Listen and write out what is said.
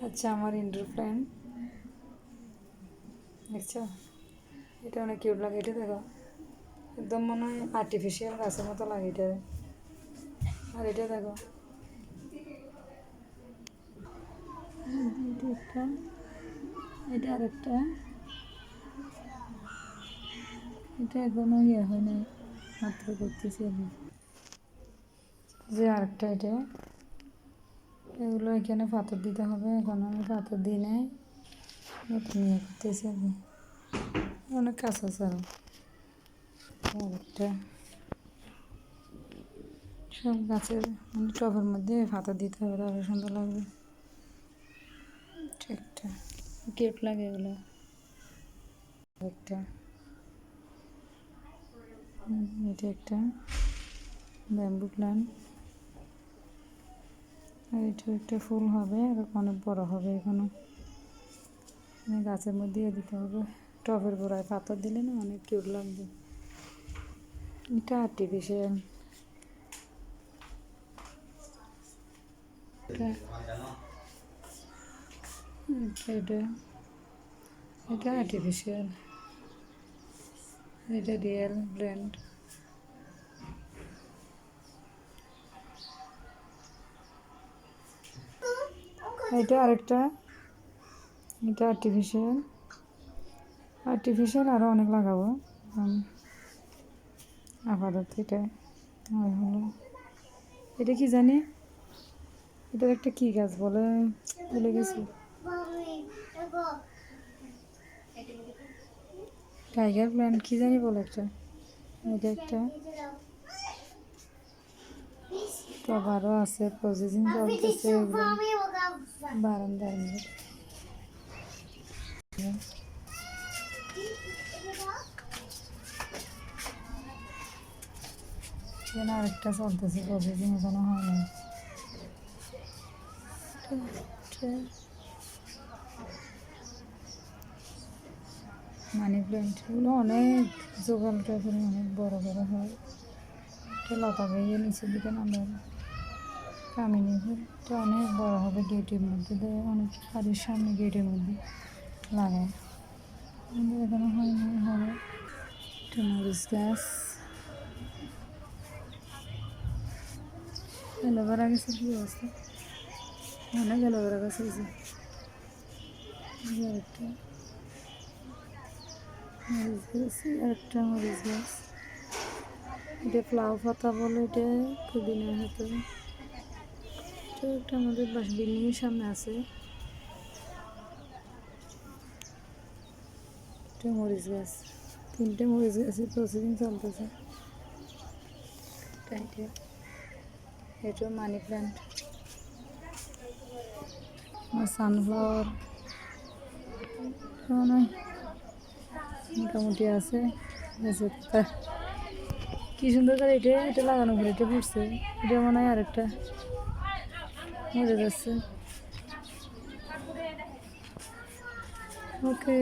আচ্ছা, আমার indoor plant দেখছো, এটা অনেক কিউট লাগে। এটা দেখো, একদম মনে হয় আর্টিফিশিয়াল গাছের মতো লাগে এটা। আর এটা দেখো, এটা একটা, এটা আরেকটা, এটা এখনো ইয়ে হয় না, মাত্র করতেছি আমি। যে আরেকটা, এটা এগুলো এখানে পাথর দিতে হবে, এখন আমি পাথর দিই নাই, নতুন ইয়ে করতেছি আর কি। অনেক কাজ আছে আরো। আরেকটা, সব গাছের মানে টবের মধ্যে পাথর দিতে হবে, তাহলে সুন্দর লাগবে। একটা কিউট লাগে এগুলো। একটা, এটা একটা ব্যাম্বু প্ল্যান্ট। আর এটা একটা ফুল হবে, আর অনেক বড় হবে এখনো। গাছের মধ্যে দিতে হবে, টবের গোড়ায় পাথর দিলে না অনেক কিউট লাগবে। এটা আর্টিফিশিয়াল। এটা এটা আর্টিফিশিয়াল, এটা রিয়েল ব্র্যান্ড। এটা আরেকটা, এটা আর্টিফিশিয়াল। আরও অনেক লাগাবো আপাতত। এটা হলো, এটা কি জানি, এটার একটা কি গাছ বলে, ভুলে গেছি। টাইগার প্ল্যান্ট কি জানি বলে একটা। এটা একটা টব আরও আছে, প্রসেসিং চলতেছে বারান্দার মধ্যে। এখানে আরেকটা চলতেছে, প্রসেসিং এখনো হয়নি। মানি প্ল্যান্ট এগুলো অনেক জোগাল টাইপের, অনেক বড় বড় হয়। এটা লতা বেয়ে নিচের দিকে নামে, কামিনী ফুলটা অনেক বড় হবে। গেটের মধ্যে দেয়, অনেক বাড়ির সামনে গেটের মধ্যে লাগায়। আমাদের এখানে হয়নি, হবে। এটা মরিচ গাছ, অ্যালোভেরা গাছের কী অবস্থা, অনেক অ্যালোভেরা গাছ হয়েছে। আরেকটা মরিচ গাছ, আরেকটা মরিচ গাছ। এটা ফ্লাউ পাতা বলে, এটা পুদিনা হতো। এটা একটা আমাদের বিল্ডিংয়ের সামনে আছে। এটা মরিচ গাছ, 3টে মরিচ গাছের প্রসেসিং চলতেছে। এটা মানি প্ল্যান্ট, সানফ্লাওয়ার মোটামুটি আছে। কি সুন্দর করে এটা লাগানো করে এটা পড়ছে। এটা মনে হয় আরেকটা মরে যাচ্ছে। ওকে,